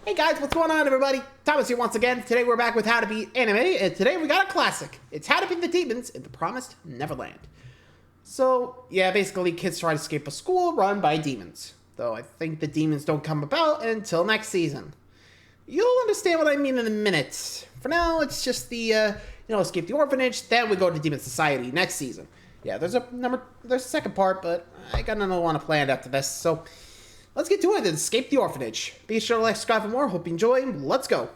Hey guys, what's going on everybody? Thomas here once again. Today we're back with How to Beat Anime, and today we got a classic. It's How to Beat the Demons in the Promised Neverland. So, yeah, basically kids try to escape a school run by demons. Though I think the demons don't come about until next season. You'll understand what I mean in a minute. For now, it's just the, escape the orphanage, then we go to Demon Society next season. Yeah, there's a second part, but I got another one planned after this, so let's get to it and escape the orphanage. Be sure to like, subscribe for more. Hope you enjoy. Let's go.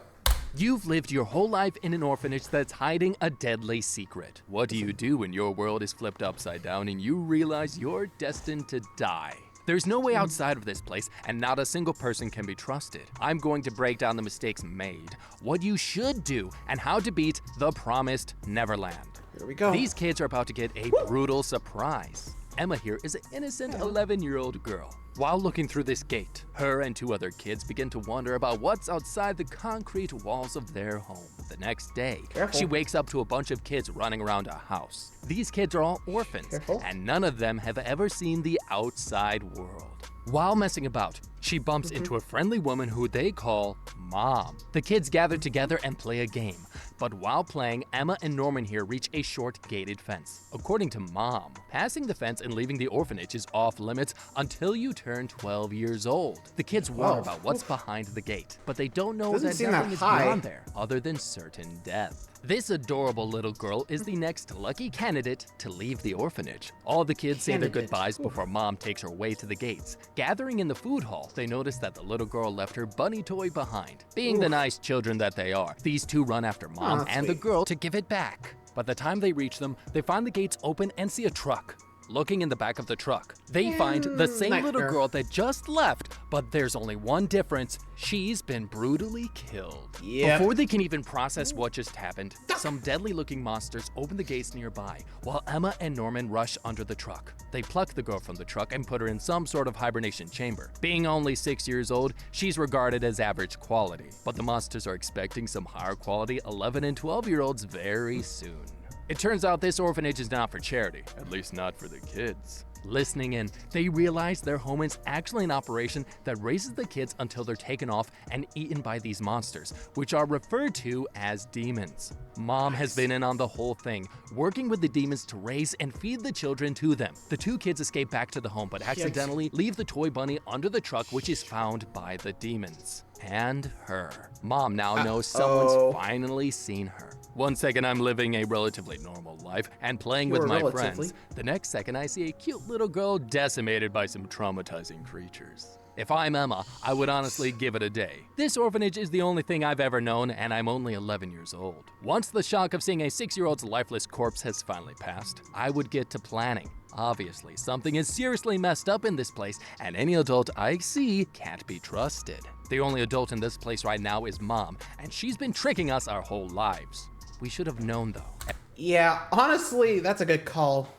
You've lived your whole life in an orphanage that's hiding a deadly secret. What do you do when your world is flipped upside down and you realize you're destined to die? There's no way outside of this place, and not a single person can be trusted. I'm going to break down the mistakes made, what you should do, and how to beat the Promised Neverland. Here we go. These kids are about to get a brutal surprise. Emma here is an innocent 11-year-old girl. While looking through this gate, her and two other kids begin to wonder about what's outside the concrete walls of their home. The next day, she wakes up to a bunch of kids running around a house. These kids are all orphans, and none of them have ever seen the outside world. While messing about, she bumps into a friendly woman who they call Mom. The kids gather together and play a game. But while playing, Emma and Norman here reach a short gated fence. According to Mom, passing the fence and leaving the orphanage is off limits until you turn 12 years old. The kids wonder about what's behind the gate, but they don't know that nothing is beyond there other than certain death. This adorable little girl is the next lucky candidate to leave the orphanage. All the kids say their goodbyes before Mom takes her way to the gates. Gathering in the food hall, they notice that the little girl left her bunny toy behind. Being the nice children that they are, these two run after Mom and the girl to give it back. By the time they reach them, they find the gates open and see a truck. Looking in the back of the truck, they find the same little girl that just left, but there's only one difference. She's been brutally killed. Before they can even process what just happened, some deadly-looking monsters open the gates nearby, while Emma and Norman rush under the truck. They pluck the girl from the truck and put her in some sort of hibernation chamber. Being only 6 years old, she's regarded as average quality, but the monsters are expecting some higher quality 11 and 12-year-olds very soon. It turns out this orphanage is not for charity, at least not for the kids. Listening in, they realize their home is actually an operation that raises the kids until they're taken off and eaten by these monsters, which are referred to as demons. Mom has been in on the whole thing, working with the demons to raise and feed the children to them. The two kids escape back to the home, but accidentally leave the toy bunny under the truck, which is found by the demons. And her. Mom now knows someone's finally seen her. One second I'm living a relatively normal life and playing with my friends. The next second I see a cute little girl decimated by some traumatizing creatures. If I'm Emma, I would honestly give it a day. This orphanage is the only thing I've ever known, and I'm only 11 years old. Once the shock of seeing a 6-year-old's lifeless corpse has finally passed, I would get to planning. Obviously, something is seriously messed up in this place, and any adult I see can't be trusted. The only adult in this place right now is Mom, and she's been tricking us our whole lives. We should have known, though. Yeah, honestly, that's a good call.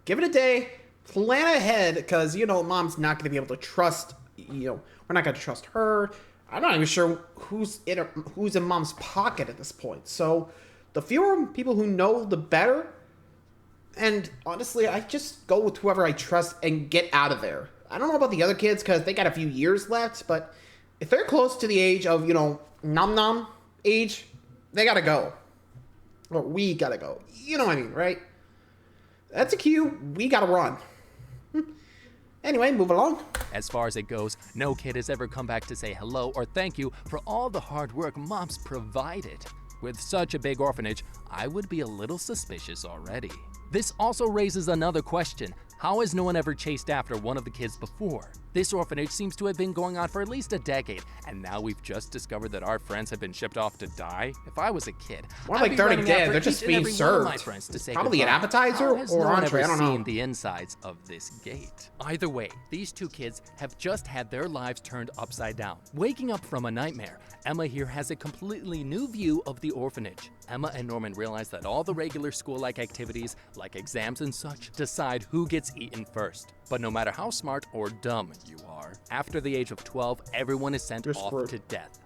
Give it a day, plan ahead, because, Mom's not going to be able to trust, we're not going to trust her. I'm not even sure who's in Mom's pocket at this point. So, the fewer people who know, the better. And honestly, I just go with whoever I trust and get out of there. I don't know about the other kids, because they got a few years left, but if they're close to the age of, nom-nom age, they gotta go. Or we gotta go. You know what I mean, right? That's a cue. We gotta run. Anyway, move along. As far as it goes, no kid has ever come back to say hello or thank you for all the hard work Mom's provided. With such a big orphanage, I would be a little suspicious already. This also raises another question. How has no one ever chased after one of the kids before? This orphanage seems to have been going on for at least a decade, and now we've just discovered that our friends have been shipped off to die? If I was a kid, more like 30 dead. They're just being served. Probably an appetizer or entree. I don't know. Seen the insides of this gate. Either way, these two kids have just had their lives turned upside down. Waking up from a nightmare, Emma here has a completely new view of the orphanage. Emma and Norman realize that all the regular school-like activities, like exams and such, decide who gets eaten first. But no matter how smart or dumb you are, after the age of 12, everyone is sent off to death.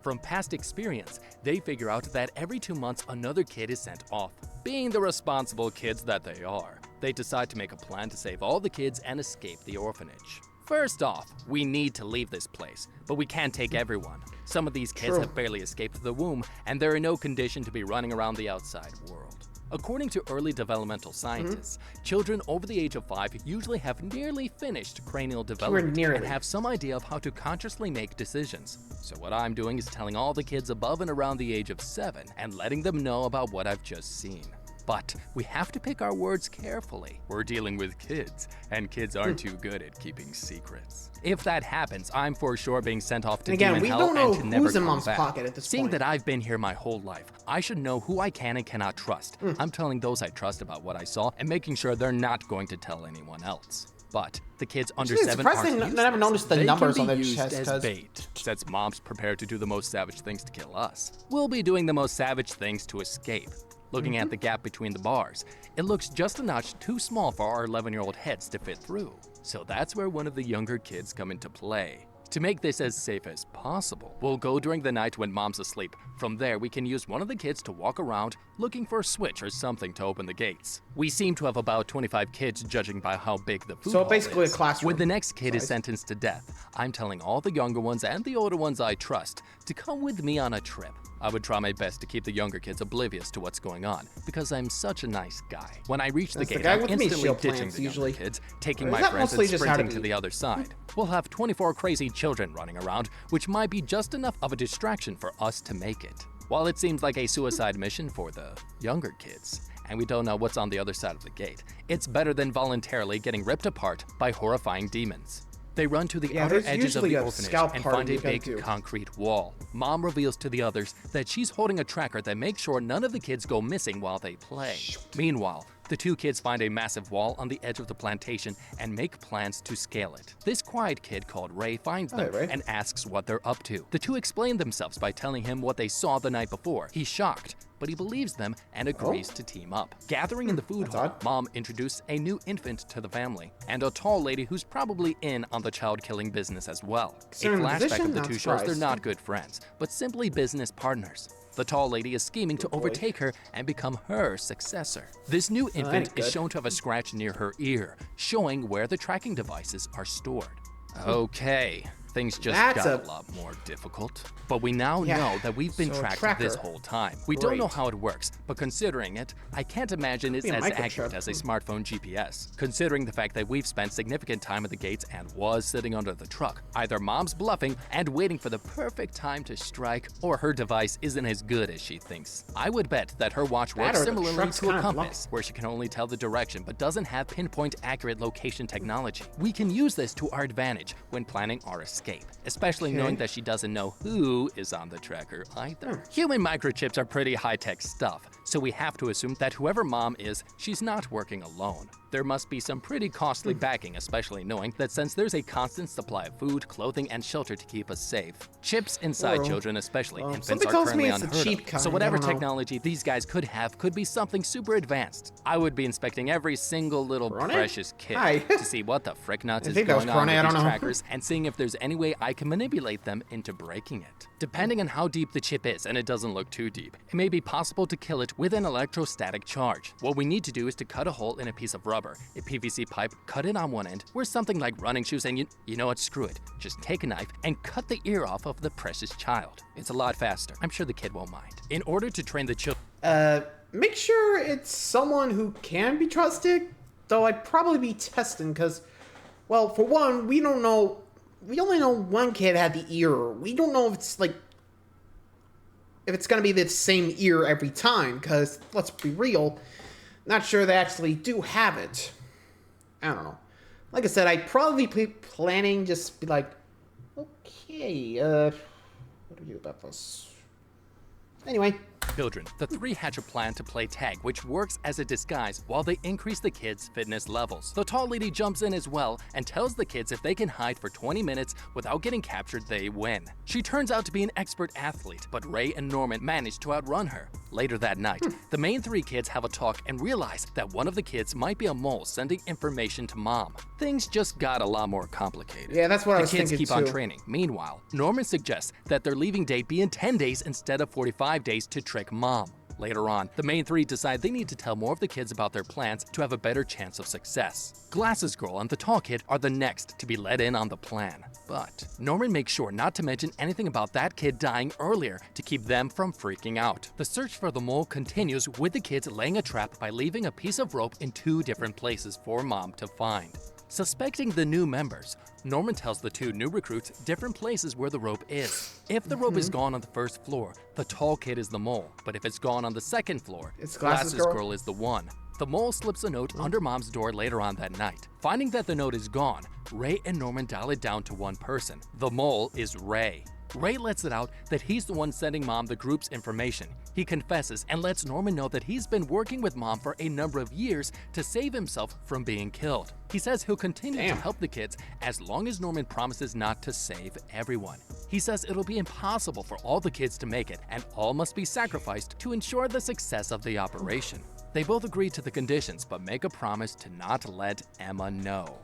From past experience, they figure out that every 2 months another kid is sent off. Being the responsible kids that they are, they decide to make a plan to save all the kids and escape the orphanage. First off, we need to leave this place, but we can't take everyone. Some of these kids True. have barely escaped the womb, and they're in no condition to be running around the outside world. According to early developmental scientists, children over the age of 5 usually have nearly finished cranial development and have some idea of how to consciously make decisions. So what I'm doing is telling all the kids above and around the age of 7 and letting them know about what I've just seen. But we have to pick our words carefully. We're dealing with kids, and kids aren't too good at keeping secrets. If that happens, I'm for sure being sent off to demon hell and to never come back. Seeing that I've been here my whole life, I should know who I can and cannot trust. I'm telling those I trust about what I saw and making sure they're not going to tell anyone else. But the kids under 7 aren't useless. I never noticed the numbers on They their can be chest used as bait, since mom's prepared to do the most savage things to kill us. We'll be doing the most savage things to escape. Looking at the gap between the bars, it looks just a notch too small for our 11-year-old heads to fit through. So that's where one of the younger kids come into play. To make this as safe as possible, we'll go during the night when mom's asleep. From there, we can use one of the kids to walk around looking for a switch or something to open the gates. We seem to have about 25 kids judging by how big the food hall is. So basically a classroom. When the next kid is sentenced to death, I'm telling all the younger ones and the older ones I trust to come with me on a trip. I would try my best to keep the younger kids oblivious to what's going on, because I'm such a nice guy. When I reach the gate, I'm instantly ditching the younger kids, taking my friends and sprinting to the other side. We'll have 24 crazy children running around, which might be just enough of a distraction for us to make it. While it seems like a suicide mission for the younger kids, and we don't know what's on the other side of the gate, it's better than voluntarily getting ripped apart by horrifying demons. They run to the outer edges of the orphanage and find a big concrete wall. Mom reveals to the others that she's holding a tracker that makes sure none of the kids go missing while they play. Meanwhile, the 2 kids find a massive wall on the edge of the plantation and make plans to scale it. This quiet kid called Ray finds them and asks what they're up to. The 2 explain themselves by telling him what they saw the night before. He's shocked, but he believes them and agrees to team up. Gathering in the food hall, Mom introduced a new infant to the family, and a tall lady who's probably in on the child-killing business as well. A flashback of the 2 shows they're not good friends, but simply business partners. The tall lady is scheming to overtake her and become her successor. This new infant is shown to have a scratch near her ear, showing where the tracking devices are stored. Okay, things just got a lot more difficult. But we now know that we've been tracked this whole time. We don't know how it works, but considering it, I can't imagine it's as accurate as a smartphone GPS. Considering the fact that we've spent significant time at the gates and was sitting under the truck, either Mom's bluffing and waiting for the perfect time to strike, or her device isn't as good as she thinks. I would bet that her watch works similarly to a compass, where she can only tell the direction but doesn't have pinpoint accurate location technology. We can use this to our advantage when planning our escape, especially knowing that she doesn't know who is on the tracker either. Human microchips are pretty high-tech stuff, so we have to assume that whoever Mom is, she's not working alone. There must be some pretty costly backing, especially knowing that since there's a constant supply of food, clothing, and shelter to keep us safe, chips inside children, especially infants, are currently unheard of. So whatever technology these guys could have could be something super advanced. I would be inspecting every single little precious kid to see what the frick nuts is going on with these trackers and seeing if there's any way I can manipulate them into breaking it. Depending on how deep the chip is, and it doesn't look too deep, it may be possible to kill it with an electrostatic charge. What we need to do is to cut a hole in a piece of rubber, a PVC pipe, cut it on one end, wear something like running shoes, and you know what, screw it. Just take a knife and cut the ear off of the precious child. It's a lot faster. I'm sure the kid won't mind. In order to train the children, make sure it's someone who can be trusted, though I'd probably be testing, because, well, for one, we don't know. We only know one kid had the ear. We don't know if it's like, if it's going to be the same ear every time, because, let's be real, not sure they actually do have it. I don't know. Like I said, I'd probably be planning just be like, okay, what do we do about this? Anyway. Children, the 3 hatch a plan to play tag, which works as a disguise while they increase the kids' fitness levels. The tall lady jumps in as well and tells the kids if they can hide for 20 minutes without getting captured, they win. She turns out to be an expert athlete, but Ray and Norman manage to outrun her. Later that night, the main 3 kids have a talk and realize that one of the kids might be a mole sending information to Mom. Things just got a lot more complicated. Yeah, that's what I was thinking too. The kids keep on training. Meanwhile, Norman suggests that their leaving date be in 10 days instead of 45 days to trick Mom. Later on, the main three decide they need to tell more of the kids about their plans to have a better chance of success. Glasses Girl and the tall kid are the next to be let in on the plan. But Norman makes sure not to mention anything about that kid dying earlier to keep them from freaking out. The search for the mole continues with the kids laying a trap by leaving a piece of rope in 2 different places for Mom to find. Suspecting the new members, Norman tells the 2 new recruits different places where the rope is. If the rope is gone on the first floor, the tall kid is the mole. But if it's gone on the second floor, Glasses Girl is the one. The mole slips a note under Mom's door later on that night. Finding that the note is gone, Ray and Norman dial it down to one person. The mole is Ray. Ray lets it out that he's the one sending Mom the group's information. He confesses and lets Norman know that he's been working with Mom for a number of years to save himself from being killed. He says he'll continue to help the kids as long as Norman promises not to save everyone. He says it'll be impossible for all the kids to make it, and all must be sacrificed to ensure the success of the operation. They both agree to the conditions, but make a promise to not let Emma know.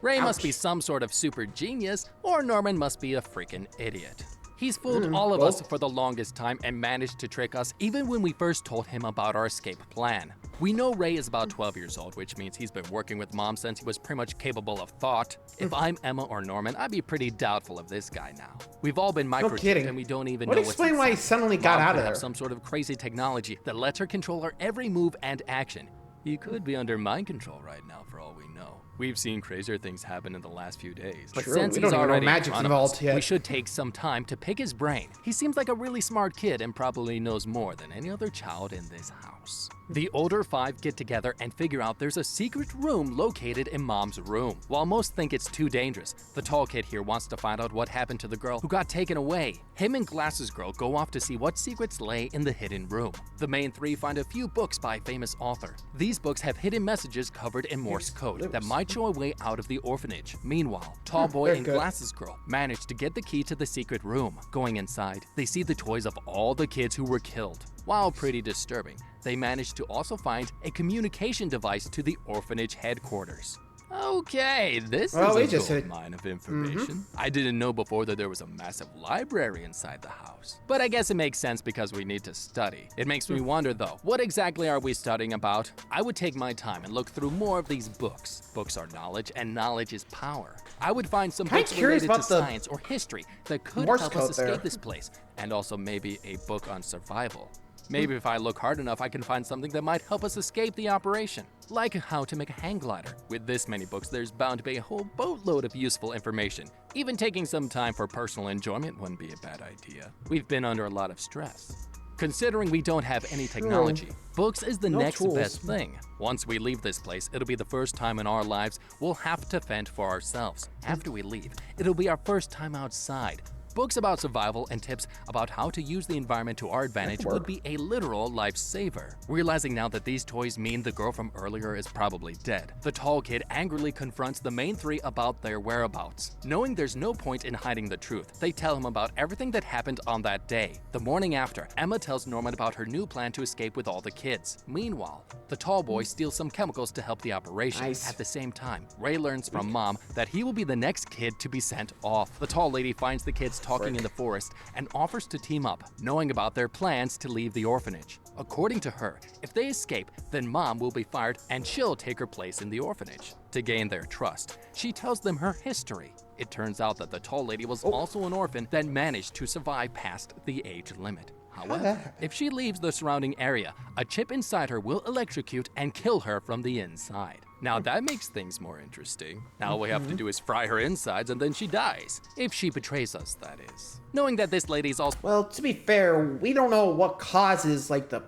Ray must be some sort of super genius, or Norman must be a freaking idiot. He's fooled all of us for the longest time and managed to trick us even when we first told him about our escape plan. We know Ray is about 12 years old, which means he's been working with Mom since he was pretty much capable of thought. If I'm Emma or Norman, I'd be pretty doubtful of this guy now. We've all been microchipped and we don't even know what's inside. Explain why he suddenly got out of there. Have some sort of crazy technology that lets her control our every move and action. He could be under mind control right now for all we know. We've seen crazier things happen in the last few days. But since he's already in front of us, we should take some time to pick his brain. He seems like a really smart kid and probably knows more than any other child in this house. The older 5 get together and figure out there's a secret room located in Mom's room. While most think it's too dangerous, the tall kid here wants to find out what happened to the girl who got taken away. Him and Glasses Girl go off to see what secrets lay in the hidden room. The main 3 find a few books by a famous author. These books have hidden messages covered in Morse code that might show a way out of the orphanage. Meanwhile, Tall Boy and Glasses Girl manage to get the key to the secret room. Going inside, they see the toys of all the kids who were killed. While pretty disturbing, they manage to also find a communication device to the orphanage headquarters. Okay, this is a gold mine of information. I didn't know before that there was a massive library inside the house. But I guess it makes sense because we need to study. It makes me wonder though, what exactly are we studying about? I would take my time and look through more of these books. Books are knowledge and knowledge is power. I would find some books related to science or history that could help us escape this place. And also maybe a book on survival. Maybe if I look hard enough, I can find something that might help us escape the operation. Like how to make a hang glider. With this many books, there's bound to be a whole boatload of useful information. Even taking some time for personal enjoyment wouldn't be a bad idea. We've been under a lot of stress. Considering we don't have any technology, books is the next best thing. Once we leave this place, it'll be the first time in our lives we'll have to fend for ourselves. After we leave, it'll be our first time outside. Books about survival and tips about how to use the environment to our advantage would be a literal lifesaver. Realizing now that these toys mean the girl from earlier is probably dead, the tall kid angrily confronts the main 3 about their whereabouts. Knowing there's no point in hiding the truth, they tell him about everything that happened on that day. The morning after, Emma tells Norman about her new plan to escape with all the kids. Meanwhile, the tall boy steals some chemicals to help the operation. At the same time, Ray learns from Mom that he will be the next kid to be sent off. The tall lady finds the kids talking in the forest and offers to team up, knowing about their plans to leave the orphanage. According to her, if they escape, then Mom will be fired and she'll take her place in the orphanage. To gain their trust, she tells them her history. It turns out that the tall lady was also an orphan that managed to survive past the age limit. However, if she leaves the surrounding area, a chip inside her will electrocute and kill her from the inside. Now that makes things more interesting. Now all we have to do is fry her insides and then she dies. If she betrays us, that is. Knowing that this lady's also— Well, to be fair, we don't know what causes, like, the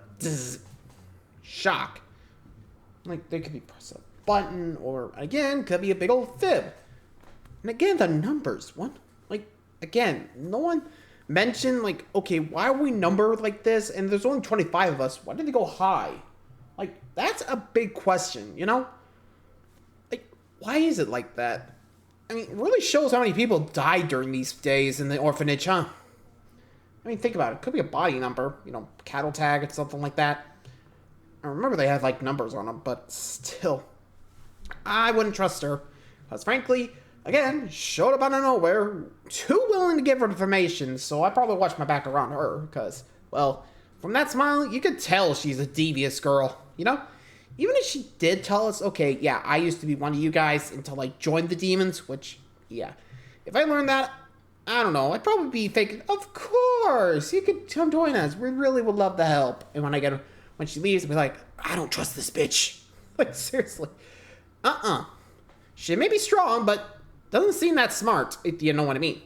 shock. Like, they could be press a button, or, again, could be a big old fib. And again, the numbers. What? Like, again, no one mentioned, like, okay, why are we numbered like this? And there's only 25 of us. Why did they go high? Like, that's a big question, you know? Like, why is it like that? I mean, it really shows how many people died during these days in the orphanage, huh? I mean, think about it. It could be a body number, you know, cattle tag or something like that. I remember they had, like, numbers on them, but still, I wouldn't trust her. Because, frankly, again, showed up out of nowhere, too willing to give her information, so I probably watched my back around her, because, well, From that smile, you could tell she's a devious girl, you know? Even if she did tell us, okay, yeah, I used to be one of you guys until I joined the demons, which, yeah. If I learned that, I don't know, I'd probably be thinking, of course, you could come join us. We really would love the help. And when she leaves, I'd be like, I don't trust this bitch. Like, seriously. She may be strong, but doesn't seem that smart, if you know what I mean.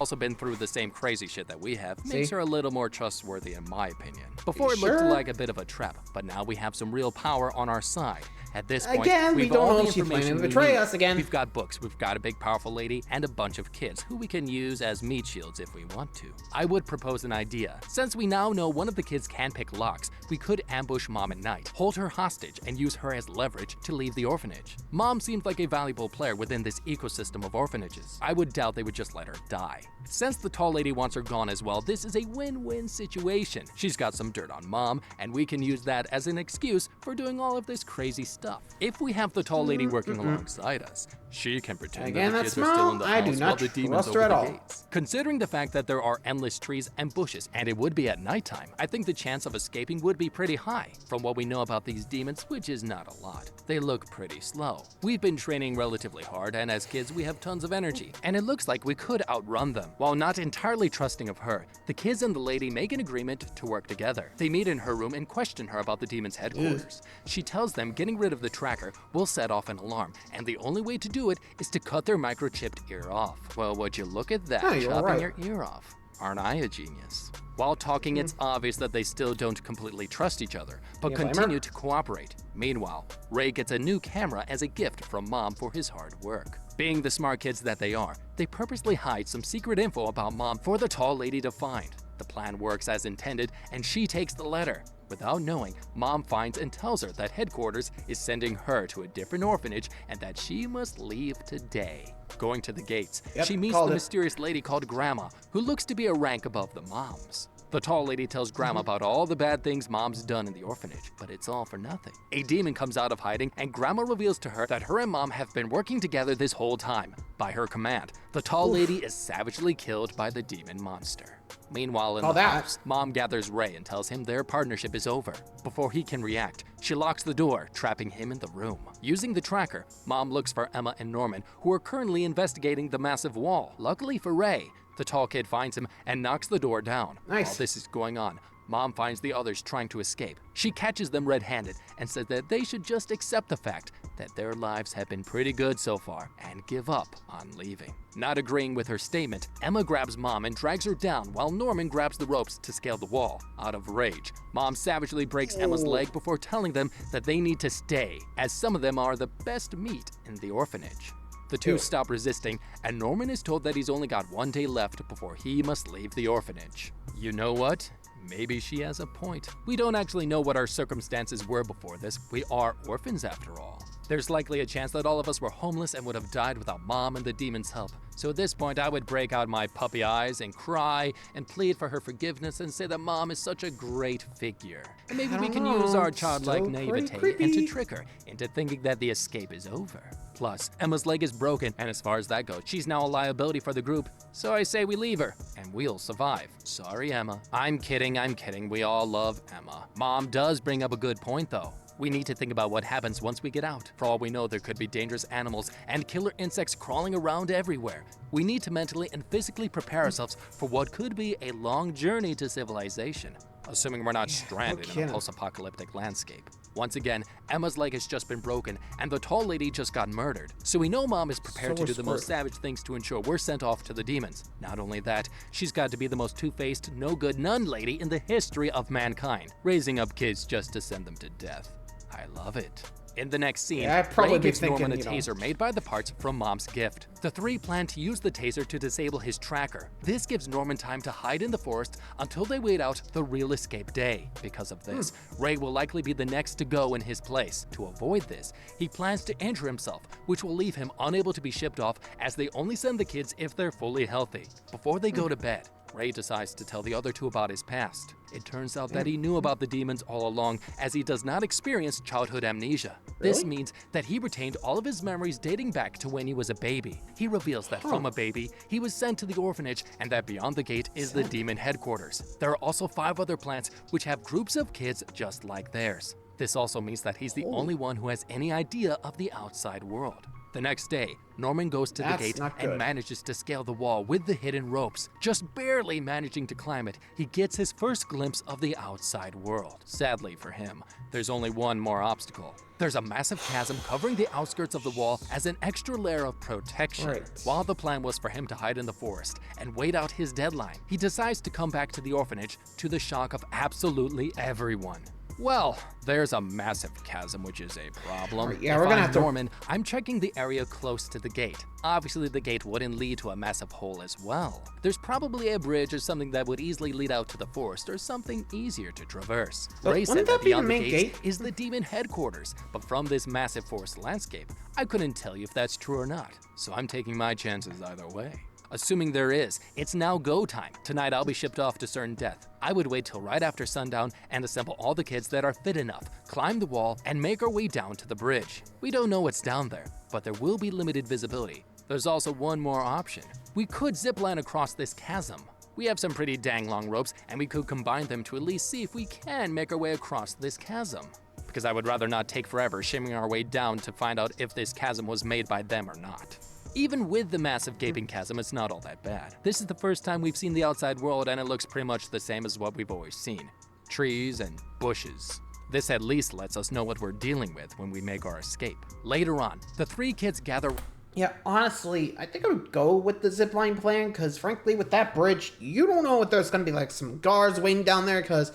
Also been through the same crazy shit that we have, See? makes her a little more trustworthy in my opinion. Before it Sure. looked like a bit of a trap, but now we have some real power on our side. At this point, Again, we we've don't all know the if she's planning information to we betray need. us again. We've got books, we've got a big powerful lady, and a bunch of kids who we can use as meat shields if we want to. I would propose an idea. Since we now know one of the kids can pick locks, we could ambush Mom at night, hold her hostage, and use her as leverage to leave the orphanage. Mom seems like a valuable player within this ecosystem of orphanages. I would doubt they would just let her die. Since the tall lady wants her gone as well, this is a win-win situation. She's got some dirt on Mom, and we can use that as an excuse for doing all of this crazy stuff. If we have the tall lady working alongside us, she can pretend Again, that the that's kids are still in the small. I house do while not the demons trust her open at the all. gates. Considering the fact that there are endless trees and bushes, and it would be at nighttime, I think the chance of escaping would be pretty high. From what we know about these demons, which is not a lot, they look pretty slow. We've been training relatively hard, and as kids we have tons of energy, and it looks like we could outrun them. While not entirely trusting of her, the kids and the lady make an agreement to work together. They meet in her room and question her about the demon's headquarters. She tells them getting rid of the tracker will set off an alarm, and the only way to do it is to cut their microchipped ear off. Well, would you look at that, Yeah, you're chopping right. your ear off. Aren't I a genius? While talking, it's obvious that they still don't completely trust each other, but Yeah, blame her. continue to cooperate. Meanwhile, Ray gets a new camera as a gift from Mom for his hard work. Being the smart kids that they are, they purposely hide some secret info about Mom for the tall lady to find. The plan works as intended, and she takes the letter. Without knowing, Mom finds and tells her that headquarters is sending her to a different orphanage and that she must leave today. Going to the gates, Yep, she meets called the it. mysterious lady called Grandma, who looks to be a rank above the moms. The tall lady tells Grandma about all the bad things Mom's done in the orphanage, but it's all for nothing. A demon comes out of hiding, and Grandma reveals to her that her and Mom have been working together this whole time. By her command, the tall lady is savagely killed by the demon monster. Meanwhile, in Call the that. house, Mom gathers Ray and tells him their partnership is over. Before he can react, she locks the door, trapping him in the room. Using the tracker, Mom looks for Emma and Norman, who are currently investigating the massive wall. Luckily for Ray, the tall kid finds him and knocks the door down. Nice. While this is going on, Mom finds the others trying to escape. She catches them red-handed and says that they should just accept the fact that their lives have been pretty good so far and give up on leaving. Not agreeing with her statement, Emma grabs Mom and drags her down while Norman grabs the ropes to scale the wall. Out of rage, Mom savagely breaks Emma's leg before telling them that they need to stay, as some of them are the best meat in the orphanage. The two Ew. stop resisting, and Norman is told that he's only got one day left before he must leave the orphanage. You know what? Maybe she has a point. We don't actually know what our circumstances were before this. We are orphans after all. There's likely a chance that all of us were homeless and would have died without Mom and the demon's help. So at this point, I would break out my puppy eyes and cry and plead for her forgiveness and say that Mom is such a great figure. And maybe we can use our childlike Still pretty naivete and creepy. to trick her into thinking that the escape is over. Plus, Emma's leg is broken, and as far as that goes, she's now a liability for the group. So I say we leave her, and we'll survive. Sorry, Emma. I'm kidding. We all love Emma. Mom does bring up a good point, though. We need to think about what happens once we get out. For all we know, there could be dangerous animals and killer insects crawling around everywhere. We need to mentally and physically prepare ourselves for what could be a long journey to civilization, assuming we're not stranded in a kidding. post-apocalyptic landscape. Once again, Emma's leg has just been broken, and the tall lady just got murdered. So we know Mom is prepared So to do the most screwed. savage things to ensure we're sent off to the demons. Not only that, she's got to be the most two-faced, no-good nun lady in the history of mankind, raising up kids just to send them to death. I love it. In the next scene, Yeah, I'd probably Ray be gives thinking, Norman a you know. taser made by the parts from Mom's gift. The three plan to use the taser to disable his tracker. This gives Norman time to hide in the forest until they wait out the real escape day. Because of this, Ray will likely be the next to go in his place. To avoid this, he plans to injure himself, which will leave him unable to be shipped off, as they only send the kids if they're fully healthy. Before they go to bed, Ray decides to tell the other two about his past. It turns out that he knew about the demons all along, as he does not experience childhood amnesia. Really? This means that he retained all of his memories dating back to when he was a baby. He reveals that from a baby, he was sent to the orphanage, and that beyond the gate is the demon headquarters. There are also 5 other plants which have groups of kids just like theirs. This also means that he's the only one who has any idea of the outside world. The next day, Norman goes to the gate and manages to scale the wall with the hidden ropes. Just barely managing to climb it, he gets his first glimpse of the outside world. Sadly for him, there's only one more obstacle. There's a massive chasm covering the outskirts of the wall as an extra layer of protection. While the plan was for him to hide in the forest and wait out his deadline, he decides to come back to the orphanage to the shock of absolutely everyone. Well, there's a massive chasm, which is a problem. Yeah, we're gonna have to... Norman, I'm checking the area close to the gate. Obviously, the gate wouldn't lead to a massive hole as well. There's probably a bridge or something that would easily lead out to the forest or something easier to traverse. Ray said that beyond the gate is the demon headquarters, but from this massive forest landscape, I couldn't tell you if that's true or not. So I'm taking my chances either way. Assuming there is, it's now go time. Tonight I'll be shipped off to certain death. I would wait till right after sundown and assemble all the kids that are fit enough, climb the wall, and make our way down to the bridge. We don't know what's down there, but there will be limited visibility. There's also one more option. We could zipline across this chasm. We have some pretty dang long ropes, and we could combine them to at least see if we can make our way across this chasm. Because I would rather not take forever shimming our way down to find out if this chasm was made by them or not. Even with the massive gaping chasm, it's not all that bad. This is the first time we've seen the outside world, and it looks pretty much the same as what we've always seen. Trees and bushes. This at least lets us know what we're dealing with when we make our escape. Later on, the 3 kids gather... Yeah, honestly, I think I would go with the zipline plan, because frankly, with that bridge, you don't know if there's going to be like some guards waiting down there, because,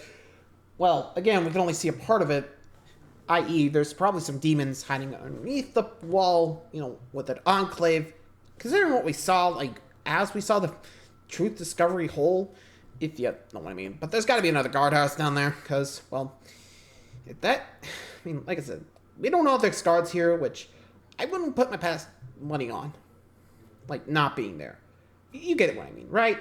well, again, we can only see a part of it. I.e., there's probably some demons hiding underneath the wall, you know, with an enclave. Considering what we saw, like, as we saw the truth discovery hole, if you know what I mean. But there's got to be another guardhouse down there, because, well, if that, I mean, like I said, we don't know if there's guards here, which I wouldn't put my past money on. Like, not being there. You get what I mean, right?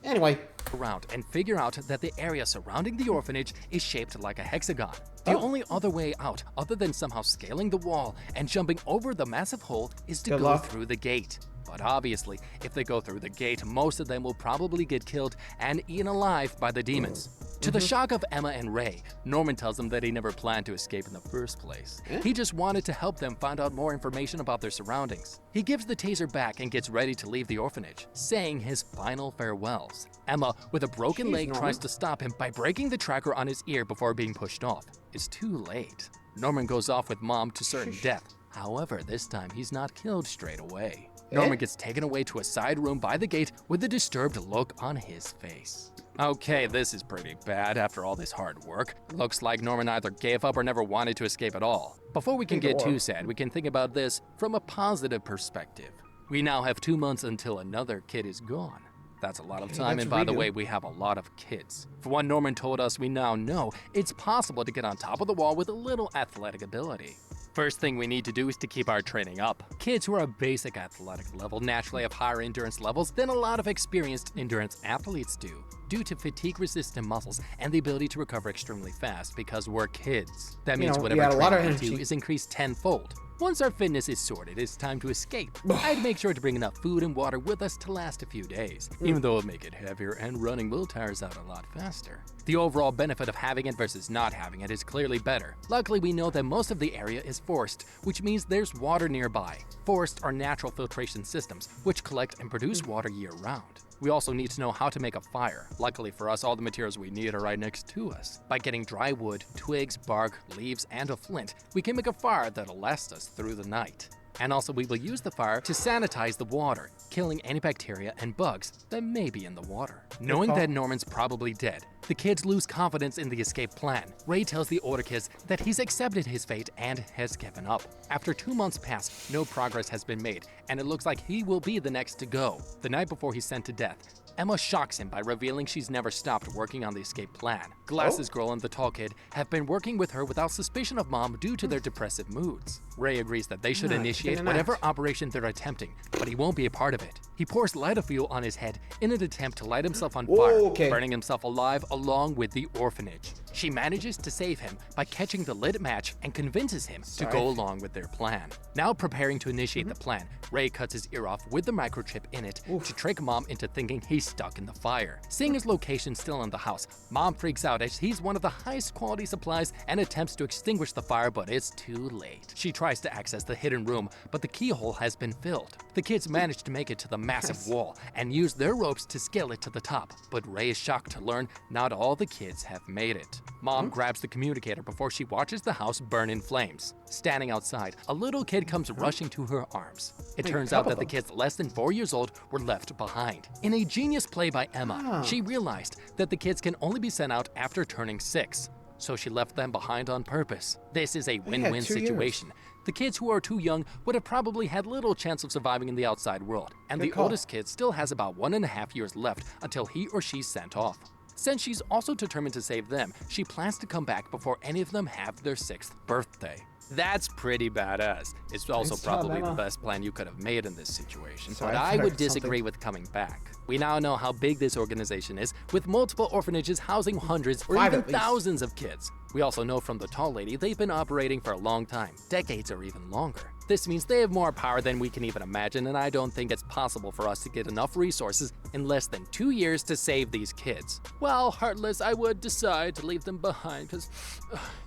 Anyway. Around and figure out that the area surrounding the orphanage is shaped like a hexagon. The only other way out, other than somehow scaling the wall and jumping over the massive hole, is to go through the gate. But obviously, if they go through the gate, most of them will probably get killed and eaten alive by the demons. To the shock of Emma and Ray, Norman tells them that he never planned to escape in the first place. He just wanted to help them find out more information about their surroundings. He gives the taser back and gets ready to leave the orphanage, saying his final farewells. Emma, with a broken leg, tries to stop him by breaking the tracker on his ear before being pushed off. It's too late. Norman goes off with Mom to certain death. However, this time he's not killed straight away. Norman gets taken away to a side room by the gate with a disturbed look on his face. Okay, this is pretty bad after all this hard work. Looks like Norman either gave up or never wanted to escape at all. Before we can get too sad, we can think about this from a positive perspective. We now have 2 months until another kid is gone. That's a lot of time, and by the way, we have a lot of kids. For what Norman told us, we now know it's possible to get on top of the wall with a little athletic ability. First thing we need to do is to keep our training up. Kids who are a basic athletic level naturally have higher endurance levels than a lot of experienced endurance athletes do, due to fatigue-resistant muscles and the ability to recover extremely fast because we're kids. That means whatever training we do is increased tenfold. Once our fitness is sorted, it's time to escape. I'd make sure to bring enough food and water with us to last a few days, even though it'll make it heavier and running will tire us out a lot faster. The overall benefit of having it versus not having it is clearly better. Luckily, we know that most of the area is forest, which means there's water nearby. Forests are natural filtration systems, which collect and produce water year-round. We also need to know how to make a fire. Luckily for us, all the materials we need are right next to us. By getting dry wood, twigs, bark, leaves, and a flint, we can make a fire that'll last us through the night. And also we will use the fire to sanitize the water, killing any bacteria and bugs that may be in the water. Knowing that Norman's probably dead, the kids lose confidence in the escape plan. Ray tells the older kids that he's accepted his fate and has given up. After 2 months pass, no progress has been made, and it looks like he will be the next to go. The night before he's sent to death, Emma shocks him by revealing she's never stopped working on the escape plan. Glasses Girl and the tall kid have been working with her without suspicion of Mom due to their depressive moods. Ray agrees that they should initiate whatever operation they're attempting, but he won't be a part of it. He pours lighter fuel on his head in an attempt to light himself on fire, Okay. burning himself alive along with the orphanage. She manages to save him by catching the lit match and convinces him to go along with their plan. Now preparing to initiate the plan, Ray cuts his ear off with the microchip in it to trick Mom into thinking he's stuck in the fire. Seeing his location still in the house, Mom freaks out as he's one of the highest quality supplies and attempts to extinguish the fire, but it's too late. She tries to access the hidden room, but the keyhole has been filled. The kids manage to make it to the massive wall and use their ropes to scale it to the top, but Ray is shocked to learn not all the kids have made it. Mom grabs the communicator before she watches the house burn in flames. Standing outside, a little kid comes rushing to her arms. It turns out that the kids less than 4 years old were left behind. In a genius play by Emma, she realized that the kids can only be sent out after turning 6, so she left them behind on purpose. This is a win-win situation. The kids who are too young would have probably had little chance of surviving in the outside world, and the oldest kid still has about 1.5 years left until he or she's sent off. Since she's also determined to save them, she plans to come back before any of them have their 6th birthday. That's pretty badass. It's also probably the best plan you could have made in this situation, but I would disagree with coming back. We now know how big this organization is, with multiple orphanages housing hundreds or even thousands of kids. We also know from the tall lady they've been operating for a long time, decades or even longer. This means they have more power than we can even imagine, and I don't think it's possible for us to get enough resources in less than 2 years to save these kids. Well, Heartless, I would decide to leave them behind because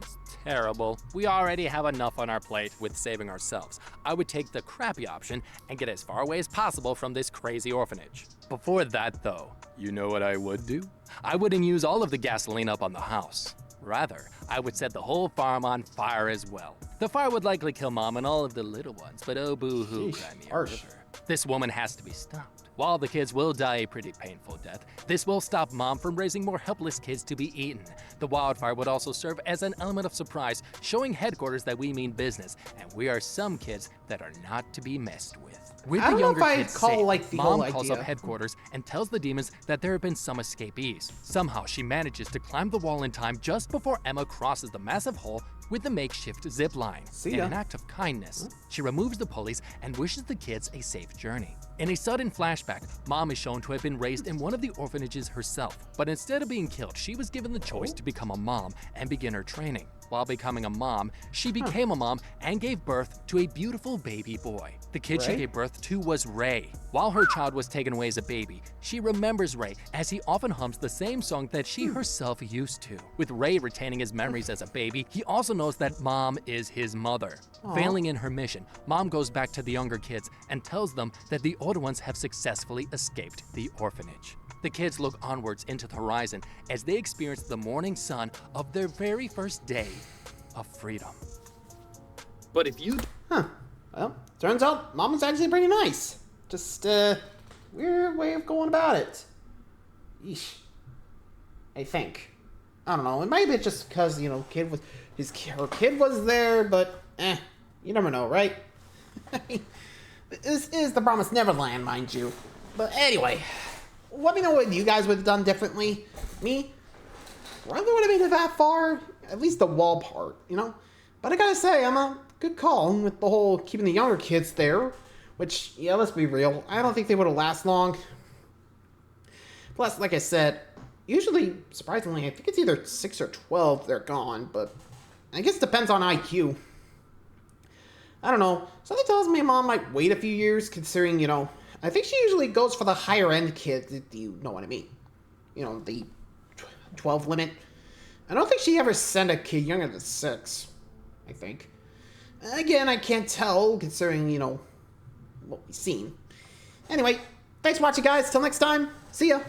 it's terrible. We already have enough on our plate with saving ourselves. I would take the crappy option and get as far away as possible from this crazy orphanage. Before that, though, you know what I would do? I wouldn't use all of the gasoline up on the house. Rather, I would set the whole farm on fire as well. The fire would likely kill Mom and all of the little ones, but oh boo-hoo, Crimea River. This woman has to be stopped. While the kids will die a pretty painful death, this will stop Mom from raising more helpless kids to be eaten. The wildfire would also serve as an element of surprise, showing headquarters that we mean business, and we are some kids that are not to be messed with. With the younger kids safe, Mom calls up headquarters and tells the demons that there have been some escapees. Somehow she manages to climb the wall in time just before Emma crosses the massive hole with the makeshift zip line. In an act of kindness, she removes the pulleys and wishes the kids a safe journey. In a sudden flashback, Mom is shown to have been raised in one of the orphanages herself, but instead of being killed, she was given the choice to become a mom and begin her training. While becoming a mom, she became a mom and gave birth to a beautiful baby boy. The kid she gave birth to was Ray. While her child was taken away as a baby, she remembers Ray as he often hums the same song that she herself used to. With Ray retaining his memories as a baby, he also knows that Mom is his mother. Failing in her mission, Mom goes back to the younger kids and tells them that the older ones have successfully escaped the orphanage. The kids look onwards into the horizon as they experience the morning sun of their very first day of freedom. But if you... Well, turns out Mom was actually pretty nice. Just, weird way of going about it. Yeesh. I think. I don't know. It might be just because, you know, her kid was there, but, you never know, right? This is the Promised Neverland, mind you. But anyway, let me know what you guys would have done differently. Me, probably would have made it that far. At least the wall part, you know? But I gotta say, I'm a good call with the whole keeping the younger kids there. Which, yeah, let's be real. I don't think they would have lasted long. Plus, like I said, usually, surprisingly, I think it's either 6 or 12 they're gone. But I guess it depends on IQ. I don't know. Something tells me Mom might wait a few years, considering, you know, I think she usually goes for the higher end kids, if you know what I mean. You know, the 12 limit. I don't think she ever sent a kid younger than 6, I think. Again, I can't tell, considering, you know, what we've seen. Anyway, thanks for watching, guys. Till next time, see ya.